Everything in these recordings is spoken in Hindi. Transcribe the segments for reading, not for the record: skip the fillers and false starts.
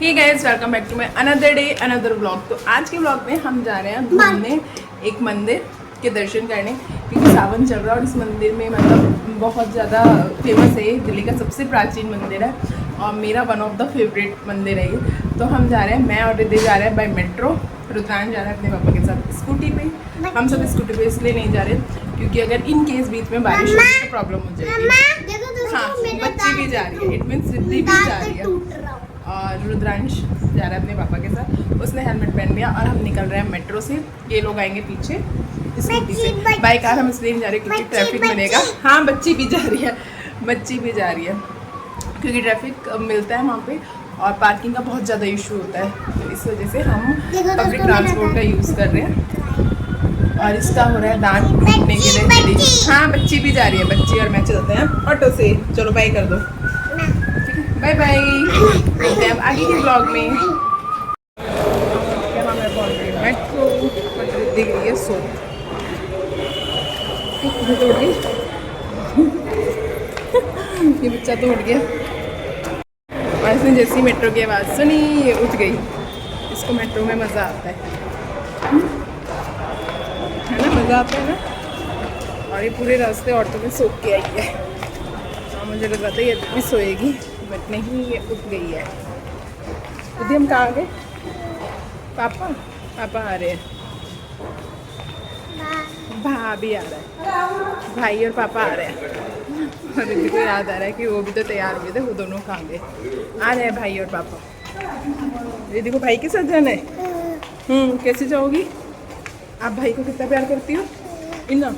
Hey guys, welcome back to my another day another vlog. तो आज के व्लॉग में हम जा रहे हैं घूमने एक मंदिर के दर्शन करने, क्योंकि सावन चल रहा है और इस मंदिर में मतलब बहुत ज़्यादा फेमस है। दिल्ली का सबसे प्राचीन मंदिर है और मेरा वन ऑफ द फेवरेट मंदिर है ये। तो हम जा रहे हैं, मैं और रिद्धि जा रहे हैं बाय मेट्रो। रुद्रांश जा रहा है अपने पापा के साथ स्कूटी पे। हम सब स्कूटी पे इसलिए नहीं जा रहे क्योंकि अगर इन केस बीच में बारिश हो तो प्रॉब्लम हो जाएगी। हाँ, बच्ची भी जा रही है, इट मीन्स रिद्धि भी जा रही है और रुद्रांश जा रहा है अपने पापा के साथ। उसने हेलमेट पहन लिया और हम निकल रहे हैं मेट्रो से। ये लोग आएंगे पीछे स्कूटी से। बाइक कार हम इसलिए नहीं जा रहे क्योंकि ट्रैफिक मिलेगा। हाँ, बच्ची भी जा रही है, बच्ची भी जा रही है क्योंकि ट्रैफिक मिलता है वहाँ पे और पार्किंग का बहुत ज़्यादा इशू होता है। तो इस वजह से हम पब्लिक ट्रांसपोर्ट का यूज़ कर रहे हैं और इसका हो रहा है दांत टूटने के लिए। हाँ, बच्ची भी जा रही है, बच्ची और मैं चलते हैं ऑटो से। चलो बाय कर दो, बाय बाय। मिलते हैं अब आगे के ब्लॉग में। क्या मैं पहुँच रही हूँ मेट्रो, दिख रही है सो तोड़ गई। ये बच्चा तो उठ गया और इसने जैसी मेट्रो की आवाज़ सुनी ये उठ गई। इसको मेट्रो में मज़ा आता है ना, मज़ा आता है ना। और ये पूरे रास्ते ऑटो में सो के आई है और मुझे लग रहा था ये भी सोएगी, बट नहीं, ये उठ गई है। दीदी हम कहाँ गए? पापा पापा आ रहे हैं, भाभी आ रहा है, भाई और पापा आ रहे हैं। और दीदी को याद आ रहा है कि वो भी तो तैयार हुए थे, वो दोनों कहाँ गए। आ रहे हैं भाई और पापा। दीदी को भाई के साथ जाना है। कैसे जाओगी? आप भाई को कितना प्यार करती हो? इतना।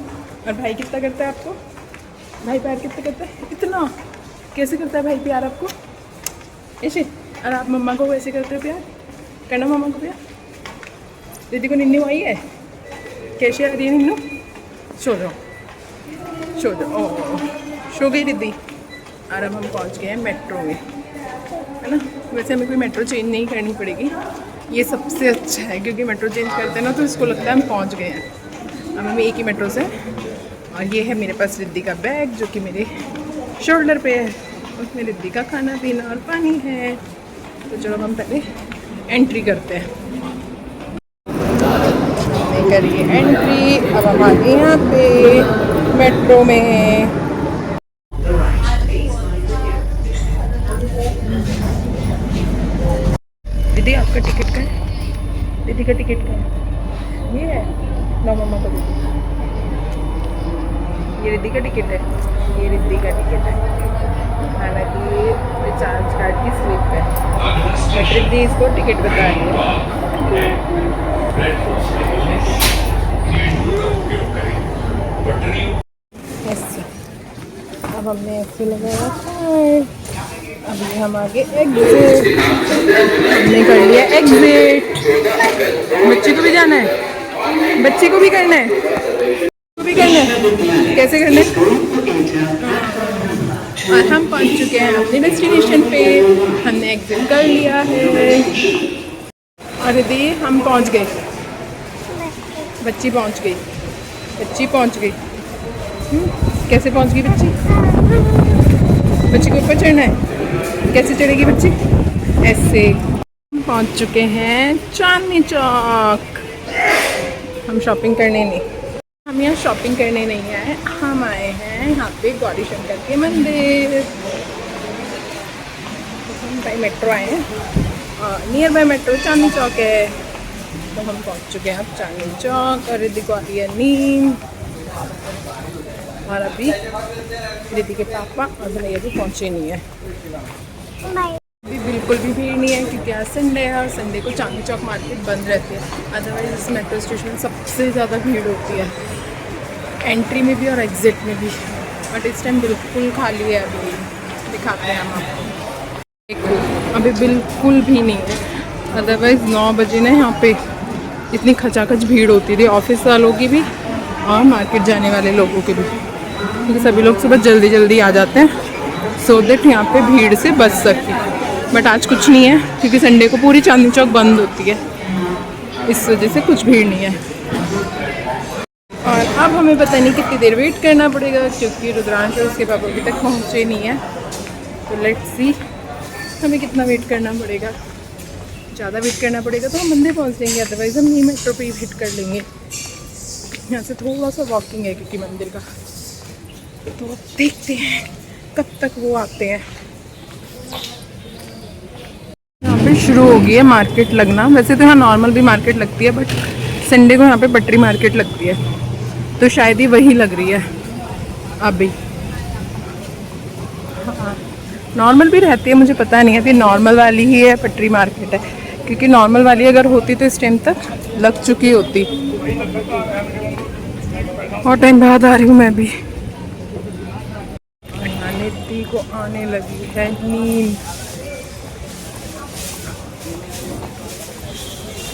और भाई कितना करता है आपको? भाई प्यार कितना करता है? इतना। कैसे करता है भाई प्यार आपको? ऐसे। और आप मम्मा को वैसे करते हो प्यार? करना मम्मा को प्यार। दीदी को निन्नू आई है, कैसे आ रही है निन्नू? सो जाओ, सो जाओ। सो गई दीदी। और अब हम पहुंच गए हैं मेट्रो में, है ना। वैसे हमें कोई मेट्रो चेंज नहीं करनी पड़ेगी, ये सबसे अच्छा है क्योंकि मेट्रो चेंज करते हैं ना तो इसको लगता है हम पहुंच गए हैं। अब हम एक ही मेट्रो से। और ये है मेरे पास रिद्धि का बैग जो कि मेरे शोल्डर पे है, उसमें रिद्धि का खाना पीना और पानी है। तो चलो हम पहले एंट्री करते हैं। करिए एंट्री। अब हम आ गए यहाँ पे मेट्रो में। दीदी आपका टिकट का है? दीदी का टिकट का है? ये है ना मम्मा को दीदी। ये रिद्धि का टिकट है, ये रिद्धि का टिकट है। हालांकि ये रिचार्ज कार्ड की स्लिप है, बट रिद्धि इसको टिकट बता रही है। अब हमने ऐसे लगाया कार्ड। अभी हम आगे एग्जिट, हमने कर लिया एग्जिट। बच्ची को भी जाना है, बच्ची को भी करना है, को भी करना है। कैसे करना है? और हम पहुंच चुके हैं अपने डेस्टिनेशन पे। हमने एग्जिट कर लिया है और दीदी हम पहुंच गए। बच्ची पहुंच गई, बच्ची पहुंच गई। कैसे पहुंच गई बच्ची? बच्ची को ऊपर चढ़ना है, कैसे चढ़ेगी बच्ची? ऐसे। हम पहुंच चुके हैं चांदनी चौक। हम शॉपिंग करने नहीं, हम यहाँ शॉपिंग करने नहीं आए, हम आए हैं यहाँ पे गौरी शंकर के मंदिर। हम बाई मेट्रो आए हैं और near by metro Chandni Chowk है। तो हम पहुँच चुके हैं अब चांदनी चौक और रिद्धि को आ रही है नींद। और अभी रिद्धि के पापा और भैया भी पहुँचे नहीं है। अभी बिल्कुल भी भीड़ नहीं है क्योंकि आज संडे है और संडे को चांदनी चौक मार्केट बंद रहती है। अदरवाइज इस मेट्रो स्टेशन में सबसे ज़्यादा भीड़ होती है, एंट्री में भी और एग्जिट में भी। बट इस टाइम बिल्कुल खाली है। अभी दिखाते हैं हम आपको, अभी बिल्कुल भी नहीं है। अदरवाइज़ 9 बजे ना यहाँ पे इतनी खचाखच भीड़ होती थी, ऑफिस वालों की भी और मार्केट जाने वाले लोगों की भी, क्योंकि सभी लोग सुबह जल्दी जल्दी आ जाते हैं सो दैट यहाँ पे भीड़ से बच सकती। बट आज कुछ नहीं है क्योंकि संडे को पूरी चांदनी चौक बंद होती है, इस वजह से कुछ भीड़ नहीं है। और अब हमें पता नहीं कितनी देर वेट करना पड़ेगा क्योंकि रुद्रांश और उसके पापा अभी तक पहुँचे नहीं है। तो लेट्स सी हमें कितना वेट करना पड़ेगा। ज़्यादा वेट करना पड़ेगा तो हम मंदिर पहुँच जाएंगे, अदरवाइज़ हम यहीं मेट्रो पे ही वेट कर लेंगे। यहाँ से थोड़ा सा वॉकिंग है क्योंकि मंदिर का, तो देखते हैं कब तक वो आते हैं। यहाँ पे शुरू हो गई है मार्केट लगना। वैसे तो यहाँ नॉर्मल भी मार्केट लगती है, बट संडे को यहाँ पे पटरी मार्केट लगती है, तो शायद ही वही लग रही है अभी। हाँ, नॉर्मल भी रहती है, मुझे पता नहीं है कि नॉर्मल वाली ही है पटरी मार्केट है, क्योंकि नॉर्मल वाली अगर होती तो इस टाइम तक लग चुकी होती। और टाइम बाद आ रही हूँ मैं भी। नीति को आने लगी है नींद,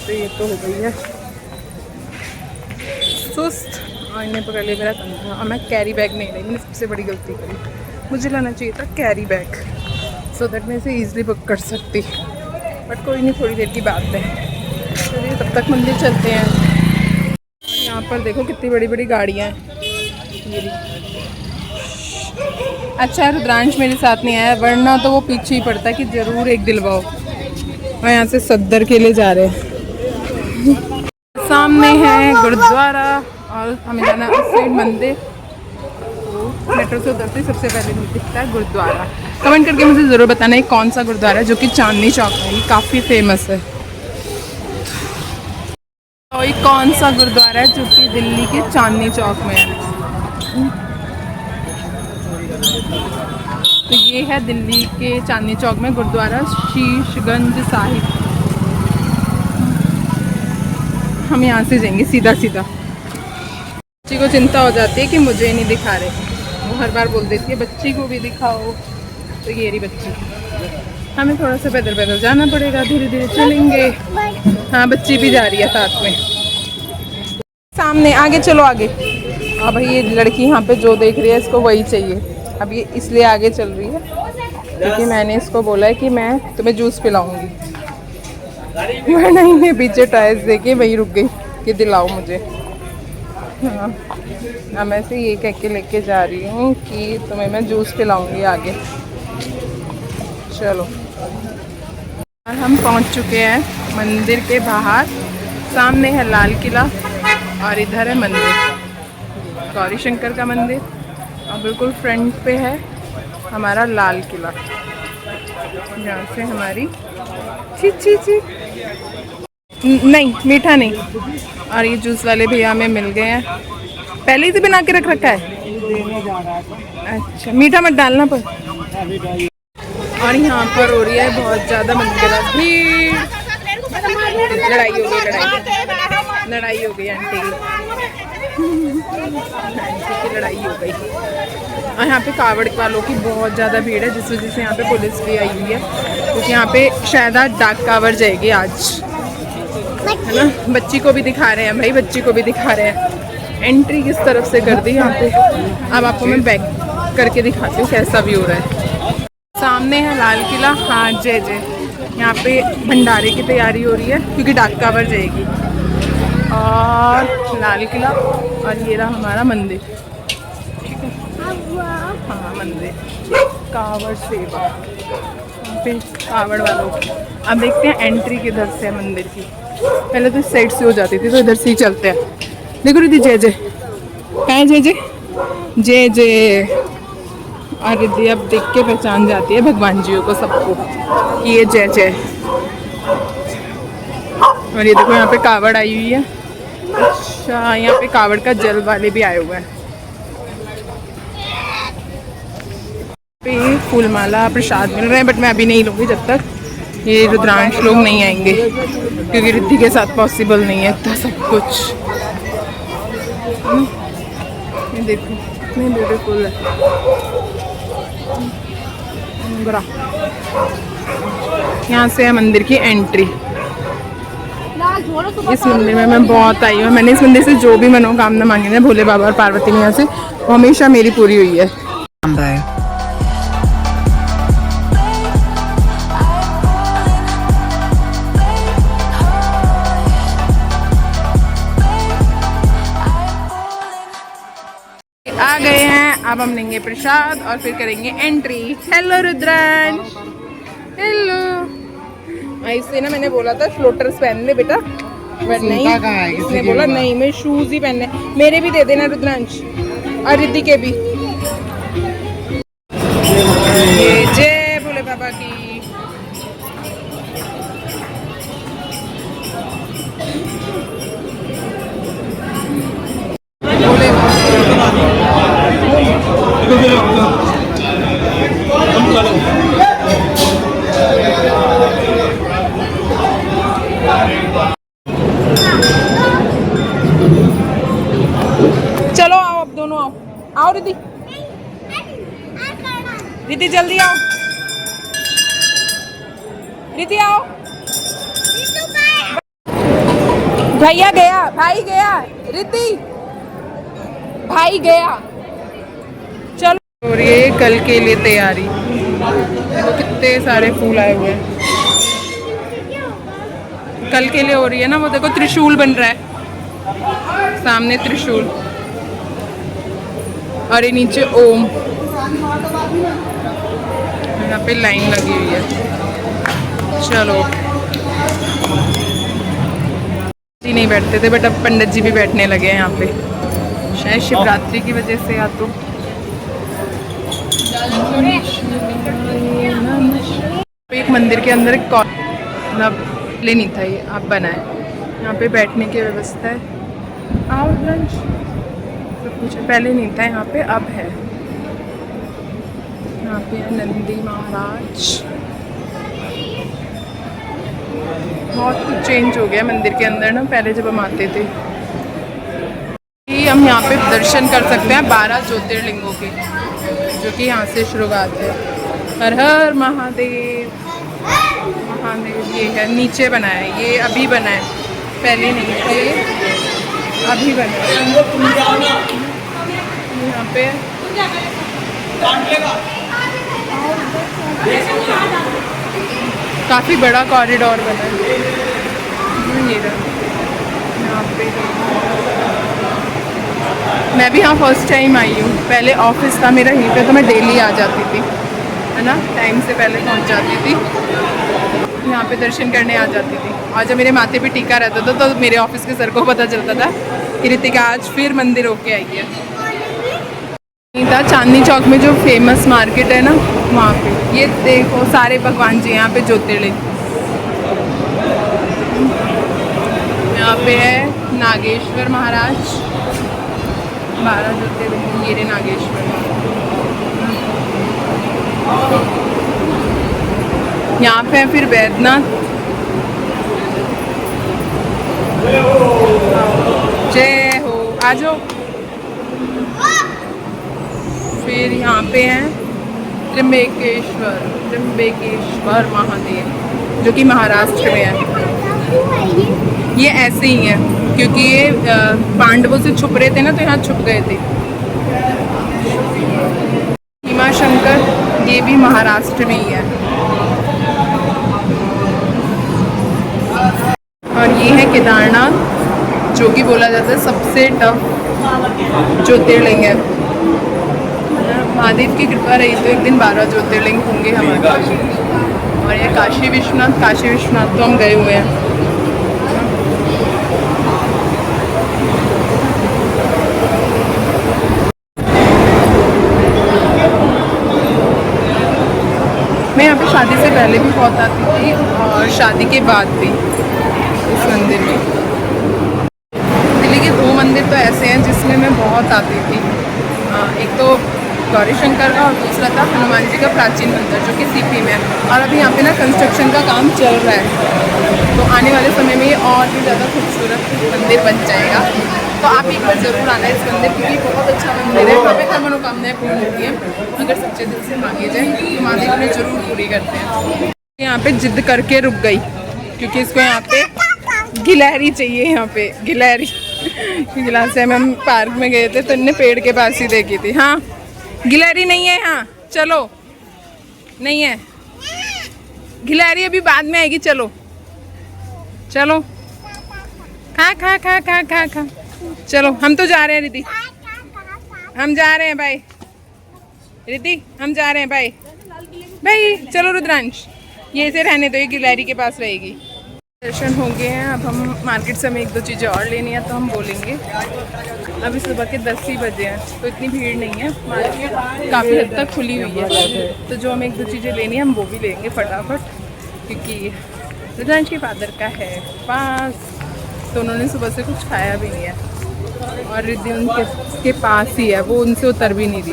तो ये तो हो गई है सुस्त। आईने पकड़ लिया मेरा कंधा। और मैं कैरी बैग नहीं लाई, मैंने सबसे बड़ी गलती करी। मुझे लाना चाहिए था कैरी बैग, सो दैट मैं इसे ईजिली बुक कर सकती, बट कोई नहीं, थोड़ी देर की बात है। चलिए तब तक मंदिर चलते हैं। यहाँ पर देखो कितनी बड़ी बड़ी गाड़ियाँ हैं। अच्छा रुद्रांश मेरे साथ नहीं आया, वरना तो वो पीछे ही पड़ता कि ज़रूर एक दिलवाओ। और यहाँ से सद्दर के लिए जा रहे हैं। सामने है गुरुद्वारा और हमें जाना है उस साइड मंदिर। तो मेट्रो से उतरते सबसे पहले दिखता है गुरुद्वारा। कमेंट करके मुझे ज़रूर बताना है कौन सा गुरुद्वारा है जो कि चांदनी चौक में, ये काफ़ी फेमस है। और ये कौन सा गुरुद्वारा है जो कि दिल्ली के चांदनी चौक में है। तो ये है दिल्ली के चांदनी चौक में गुरुद्वारा शीशगंज साहिब। हम यहाँ से जाएंगे सीधा सीधा। बच्ची को चिंता हो जाती है कि मुझे नहीं दिखा रहे, वो हर बार बोल देती है बच्ची को भी दिखाओ। तो ये रही बच्ची। हमें थोड़ा सा पैदल पैदल जाना पड़ेगा, धीरे धीरे चलेंगे। हाँ बच्ची भी जा रही है साथ में। सामने आगे चलो आगे। अब भाई ये लड़की यहाँ पे जो देख रही है इसको वही चाहिए। अब ये इसलिए आगे चल रही है क्योंकि मैंने इसको बोला है कि मैं तुम्हें जूस पिलाऊंगी, वरना इन्हें पीछे टायर्स देके वही रुक गई कि दिलाओ मुझे। हाँ, अब मैं से ये कह के लेके जा रही हूँ कि तुम्हें मैं जूस पिलाऊंगी आगे। चलो और हम पहुँच चुके हैं मंदिर के बाहर। सामने है लाल किला और इधर है मंदिर गौरी शंकर का मंदिर, और बिल्कुल फ्रंट पे है हमारा लाल किला, जहाँ से हमारी ची नहीं मीठा नहीं। और ये जूस वाले भैया हमें मिल गए हैं, पहले ही से बना के रख रखा है। अच्छा मीठा मत डालना पर। और यहाँ पर हो रही है बहुत ज़्यादा मंदिर की भीड़। लड़ाई हो गई, लड़ाई हो गई आंटी की लड़ाई हो गई। और यहाँ पे कावड़ वालों की बहुत ज़्यादा भीड़ है, जिस वजह से यहाँ पे पुलिस भी आई हुई है, क्योंकि यहाँ पे शायद आज डाक कावड़ जाएगी आज, है ना। बच्ची को भी दिखा रहे हैं भाई, बच्ची को भी दिखा रहे हैं। एंट्री किस तरफ से कर दी यहाँ पे। अब आपको मैं बैक करके दिखाती हूँ कैसा भी हो रहा है। सामने है लाल किला। हाँ जय जय। यहाँ पे भंडारे की तैयारी हो रही है क्योंकि डाक कावड़ जाएगी। और लाल किला और ये रहा हमारा मंदिर, ठीक है। हाँ मंदिर कावड़ सेवा, यहाँ पे कावड़ वालों की। अब देखते हैं एंट्री किधर से है मंदिर की। पहले तो इस साइड से हो जाती थी, तो इधर से ही चलते हैं। देखो रिद्धि जय जय है, जय जय जय जय। और रिद्धि अब देख के पहचान जाती है भगवान जियों को, सबको, कि ये जय जय। और ये देखो यहाँ पे कावड़ आई हुई है। अच्छा यहाँ पे कावड़ का जल वाले भी आए हुए हैं। पे फूलमाला प्रसाद मिल रहे हैं, बट मैं अभी नहीं लूँगी जब तक ये रुद्रांश लोग नहीं आएंगे, क्योंकि रिद्धि के साथ पॉसिबल नहीं है इतना सब कुछ। ये देखो कितने ब्यूटीफुल है। यहाँ से है मंदिर की एंट्री। इस मंदिर में मैं बहुत आई हूँ। मैंने इस मंदिर से जो भी मनोकामना मांगी है भोले बाबा और पार्वती मैया से, वो हमेशा मेरी पूरी हुई है। आ गए हैं, अब हम लेंगे प्रसाद और फिर करेंगे एंट्री। Hello Rudransh, hello. इससे ना मैंने बोला था फ्लोटर्स पहन ले बेटा, बट नहीं, इसने बोला नहीं मैं शूज ही पहनने। मेरे भी दे देना रुद्रांश और रिद्धि के भी। जय भोले बाबा की। चलो आओ अब दोनों आओ, आओ रिद्धि, रिद्धि जल्दी आओ, रिद्धि आओ। भैया गया, भाई गया, रिद्धि भाई गया। चलो और ये कल के लिए तैयारी, देखो कितने सारे फूल आए हुए हैं। कल के लिए हो रही है ना, वो देखो त्रिशूल बन रहा है सामने, त्रिशूल, और ये नीचे ओम। यहाँ पे लाइन लगी हुई है। चलो जी नहीं बैठते थे बट अब पंडित जी भी बैठने लगे हैं यहाँ पे, शायद शिवरात्रि की वजह से। या तो एक मंदिर के अंदर एक मतलब ले नहीं था, ये आप बना है। यहाँ पे बैठने की व्यवस्था है। आओ लंच सब कुछ पहले नहीं था यहाँ पे, अब है। यहाँ पे है नंदी महाराज। बहुत कुछ चेंज हो गया मंदिर के अंदर ना, पहले जब हम आते थे। हम यहाँ पे दर्शन कर सकते हैं 12 ज्योतिर्लिंगों के, जो कि यहाँ से शुरुआत है। हर हर महादेव महादेव। ये है नीचे बना है, ये अभी बना है, पहले नहीं था ये, अभी बना है। यहाँ पे काफ़ी बड़ा कॉरिडोर बना है। ये यहाँ पे मैं भी यहाँ फर्स्ट टाइम आई हूँ। पहले ऑफिस था मेरा यहीं पे, तो मैं डेली आ जाती थी, है ना, टाइम से पहले पहुँच जाती थी। यहाँ पे दर्शन करने आ जाती थी। और जब मेरे माथे पे टीका रहता था तो मेरे ऑफिस के सर को पता चलता था कि रितिका आज फिर मंदिर होके आई है। था चांदनी चौक में जो फेमस मार्केट है ना, वहाँ पे ये देखो सारे भगवान जी यहाँ पे ज्योतिर्लिंग। यहाँ पे है नागेश्वर महाराज, 12 ज्योतिर्लिंग। ये रे नागेश्वर। यहाँ पे है फिर वैद्यनाथ। जय हो, आ जाओ। फिर यहाँ पे हैं त्र्यंबकेश्वर, त्र्यंबकेश्वर महादेव, जो कि महाराष्ट्र में है। ये ऐसे ही है क्योंकि ये पांडवों से छुप रहे थे ना, तो यहाँ छुप गए थे। भीमा शंकर, ये भी महाराष्ट्र में ही है। और ये है केदारनाथ, जो कि बोला जाता है सबसे टफ ज्योतिर्लिंग है। महादेव की कृपा रही तो एक दिन 12 ज्योतिर्लिंग होंगे हमारे। और ये काशी विश्वनाथ, काशी विश्वनाथ तो हम गए हुए हैं। मैं यहाँ पे शादी से पहले भी बहुत आती थी और शादी के बाद भी इस मंदिर में। दिल्ली के 2 मंदिर तो ऐसे हैं जिसमें मैं बहुत आती थी। एक तो गौरी शंकर का और दूसरा था हनुमान जी का प्राचीन मंदिर, जो कि सीपी में है। और अभी यहाँ पे ना कंस्ट्रक्शन का काम चल रहा है, तो आने वाले समय में ये और भी ज़्यादा खूबसूरत मंदिर बन जाएगा। तो आप एक बार ज़रूर आना इस मंदिर, क्योंकि बहुत अच्छा मंदिर है। यहाँ पे हर मनोकामनाएं पूर्ण होती हैं अगर सच्चे दिल से मांगे जाए, तो महादेव उन्हें जरूर पूरी करते हैं। यहाँ पे जिद करके रुक गई क्योंकि इसको यहाँ पे गिलहरी चाहिए। यहाँ पे गिलहरी गिलास से हम पार्क में गए थे तो इनने पेड़ के पास ही देखी थी। हाँ, गिलहरी नहीं है यहाँ, चलो। नहीं है गिलहरी, अभी बाद में आएगी। चलो चलो, खा खा खा खा खा खा। चलो हम तो जा रहे हैं रिद्धि, हम जा रहे हैं भाई। रिद्धि हम जा रहे हैं भाई। भाई चलो रुद्रांश, ये इसे रहने दो, ये गिलहरी के पास रहेगी। दर्शन हो गए हैं, अब हम मार्केट से हमें 1-2 चीज़ें और लेनी है तो हम बोलेंगे। अभी सुबह के 10 ही बजे हैं तो इतनी भीड़ नहीं है, मार्केट काफ़ी हद तक खुली हुई है। तो जो हमें 1-2 चीज़ें लेनी है हम वो भी लेंगे फटाफट, क्योंकि रिलायंस के फादर का है पास, तो उन्होंने सुबह से कुछ खाया भी नहीं है और रिद्धि उनके पास ही है, वो उनसे उतर भी नहीं रही।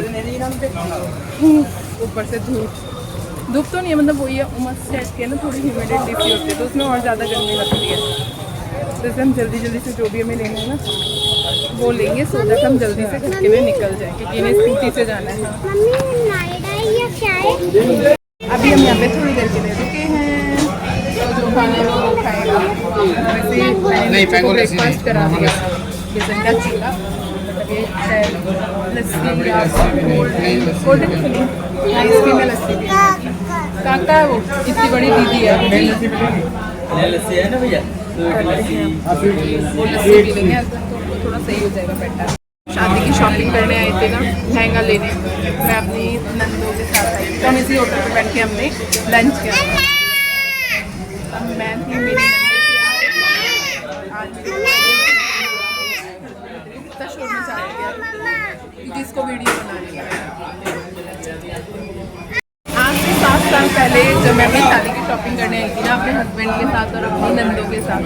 ऊपर से धूप तो नहीं है, मतलब वही है उमस टाइप की है ना, थोड़ी ह्यूमिडिटी सी होती है तो उसमें और ज़्यादा गर्मी लगती है। तो इसलिए हम जल्दी से जो भी हमें लेना है ना वो लेंगे, सो दैट हम जल्दी से घर के लिए निकल जाए, क्योंकि इन्हें स्कूटी से जाना है। अभी हम यहाँ पे थोड़ी देर के लिए रुके हैं, तो जो खाना है वो खाएगा। वैसे ब्रेकफास्ट करा दिया, बेसन का चीला, लस्सी या कोल्ड ड्रिंक, आइसक्रीम या लस्सी भी। काका है वो, इतनी बड़ी दीदी है लस्सी है ना भैया, वो लस्सी पी लेंगे तो थोड़ा सही हो जाएगा बेटर। शादी की शॉपिंग करने आए थे ना, लहंगा लेने, मैं अपनी नंदों के साथ आई, तो हम इसी होटल पे बैठ के हमने लंच किया। अब मैं थी, मेरी इतना शोर मचा दिया क्योंकि इसको वीडियो बनानी है। आज से 7 साल पहले जब मैं अपनी शादी की शॉपिंग करने आई थी ना अपने हस्बैंड के साथ और अपनी नंदों के साथ,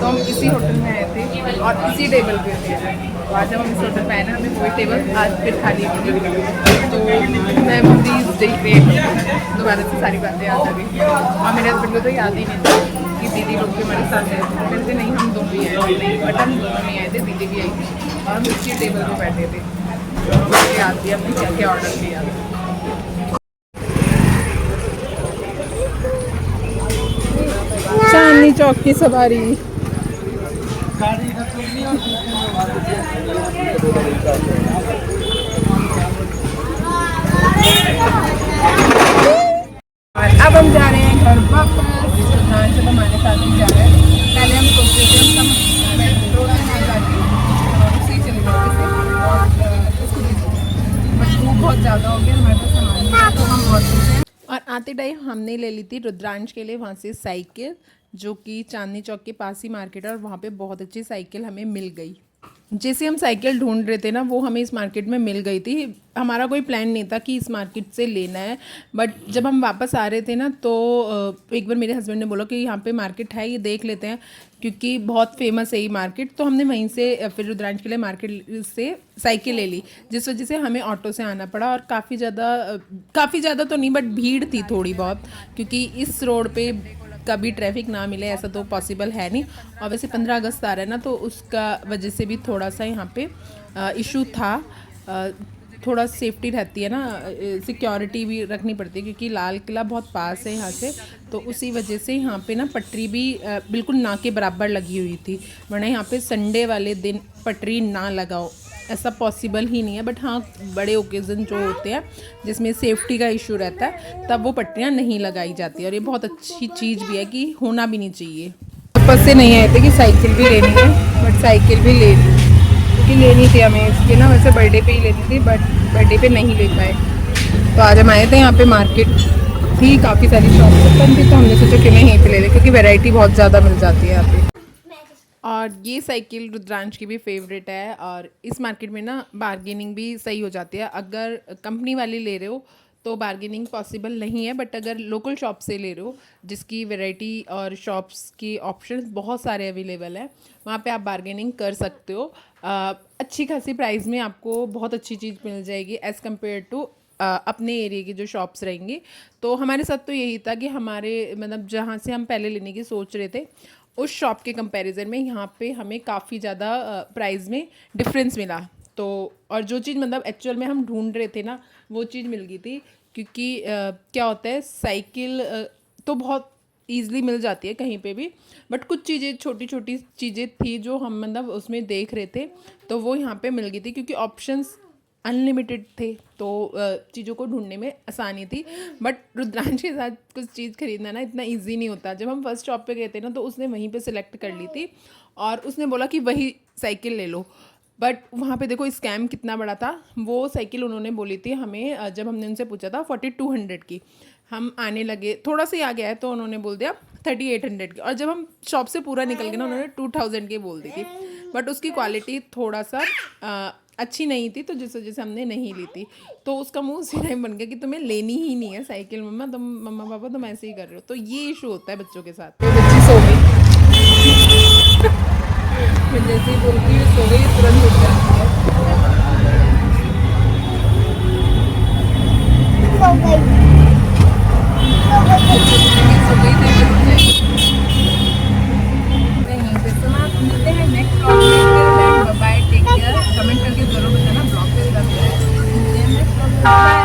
तो हम इसी होटल में आए थे और इसी टेबल पे थे। तो आज जब हम इस होटल में आए ना, हमें वही टेबल आज फिर खाली मिली। तो मैं प्लीज़ डे पे दोबारा से सारी बातें याद आ गई और मेरे हस्बैंड को तो याद ही नहीं था कि दीदी लोग भी हमारे साथ आए थे। मेरे से नहीं, हम दोनों ही आए थे, बट हम दोनों नहीं आए थे, दीदी भी आई थी और हम इसी टेबल पर बैठे थे। मुझे याद दिया हमने क्या क्या ऑर्डर किया। चांदनी चौक की सवारी, और अब हम जा रहे हैं घर वापस। जब हमारे साथ ही जा रहे हैं, पहले हम सोच रहे थे हम मेट्रो से जाके उसी चले जाते थे, बट धूप बहुत ज़्यादा हो गया, हमारे पास सामान नहीं था, तो हम बहुत सोचे। और आते टाइम हमने ले ली थी रुद्रांश के लिए वहाँ से साइकिल, जो कि चांदनी चौक के पास ही मार्केट है और वहाँ पे बहुत अच्छी साइकिल हमें मिल गई। जैसे हम साइकिल ढूंढ रहे थे ना, वो हमें इस मार्केट में मिल गई थी। हमारा कोई प्लान नहीं था कि इस मार्केट से लेना है, बट जब हम वापस आ रहे थे ना तो एक बार मेरे हस्बैंड ने बोला कि यहाँ पे मार्केट है, ये देख लेते हैं, क्योंकि बहुत फेमस है ये मार्केट। तो हमने वहीं से फिर रुद्रांश के लिए मार्केट से साइकिल ले ली, जिस वजह से हमें ऑटो से आना पड़ा। और काफ़ी ज़्यादा तो नहीं, बट भीड़ थी थोड़ी बहुत, क्योंकि इस रोड पे कभी ट्रैफिक ना मिले ऐसा तो पॉसिबल है नहीं। और वैसे 15 अगस्त आ रहा है ना, तो उसका वजह से भी थोड़ा सा यहाँ पे इशू था। थोड़ा सेफ्टी रहती है ना, सिक्योरिटी भी रखनी पड़ती है, क्योंकि लाल किला बहुत पास है यहाँ से, तो उसी वजह से यहाँ पे ना पटरी भी बिल्कुल ना के बराबर लगी हुई थी। वरना यहाँ पे संडे वाले दिन पटरी ना लगाओ ऐसा पॉसिबल ही नहीं है। बट हाँ, बड़े ओकेज़न जो होते हैं जिसमें सेफ्टी का इशू रहता है, तब वो पट्टियाँ नहीं लगाई जाती। और ये बहुत अच्छी चीज़ भी है कि होना भी नहीं चाहिए। वापस से नहीं आए थे कि साइकिल भी लेनी है, बट साइकिल भी ले ली, क्योंकि लेनी थी हमें इसके ना, वैसे बर्थडे पे ही लेनी थी, बट बर्थडे पे नहीं ले पाए। तो आज हम आए थे, यहाँ पे मार्केट थी, काफ़ी सारी शॉप ओपन थी, तो हमने सोचा कि नहीं यहीं पे ले लें, क्योंकि वैरायटी बहुत ज़्यादा मिल जाती है यहाँ पे। और ये साइकिल रुद्रांश की भी फेवरेट है, और इस मार्केट में ना बार्गेनिंग भी सही हो जाती है। अगर कंपनी वाली ले रहे हो तो बार्गेनिंग पॉसिबल नहीं है, बट अगर लोकल शॉप से ले रहे हो जिसकी वैरायटी और शॉप्स की ऑप्शंस बहुत सारे अवेलेबल हैं, वहाँ पे आप बार्गेनिंग कर सकते हो। अच्छी खासी प्राइस में आपको बहुत अच्छी चीज़ मिल जाएगी एज़ कम्पेयर टू अपने एरिया की जो शॉप्स रहेंगी। तो हमारे साथ तो यही था कि हमारे मतलब जहाँ से हम पहले लेने की सोच रहे थे, उस शॉप के कंपैरिजन में यहाँ पे हमें काफ़ी ज़्यादा प्राइस में डिफरेंस मिला। तो और जो चीज़ मतलब एक्चुअल में हम ढूंढ रहे थे ना, वो चीज़ मिल गई थी। क्योंकि क्या होता है, साइकिल तो बहुत ईज़िली मिल जाती है कहीं पे भी, बट कुछ चीज़ें छोटी छोटी चीज़ें थी जो हम मतलब उसमें देख रहे थे, तो वो यहाँ पे मिल गई थी। क्योंकि ऑप्शंस अनलिमिटेड थे, तो चीज़ों को ढूंढने में आसानी थी। बट रुद्रांश के साथ कुछ चीज़ खरीदना ना इतना इजी नहीं होता। जब हम फर्स्ट शॉप पे गए थे ना, तो उसने वहीं पे सिलेक्ट कर ली थी और उसने बोला कि वही साइकिल ले लो। बट वहाँ पे देखो स्कैम कितना बड़ा था। वो साइकिल उन्होंने बोली थी हमें, जब हमने उनसे पूछा था 4200 की, हम आने लगे, थोड़ा सा ही आ गया है तो उन्होंने बोल दिया 3800 की, और जब हम शॉप से पूरा निकल गए ना उन्होंने 2000 की बोल दी थी, बट उसकी क्वालिटी थोड़ा सा अच्छी नहीं थी, तो जिस वजह से हमने नहीं ली थी। तो उसका मुंह सीधा ही बन गया कि तुम्हें लेनी ही नहीं है साइकिल मम्मा, तुम मम्मा पापा तुम ऐसे ही कर रहे हो। तो ये इशू होता है बच्चों के साथ। तो बच्ची सो गई, मैं जैसे ही बोलती हूँ सो गई तुरंत उठ जाती है। सो गई नहीं फिर तो ना मिलते हैं नेक्स्ट ब्लॉग में। Bye, take care. कमेंट करके जरूर बताना ब्लॉग कैसा लगा है। मिलते हैं नेक्स्ट ब्लॉग में।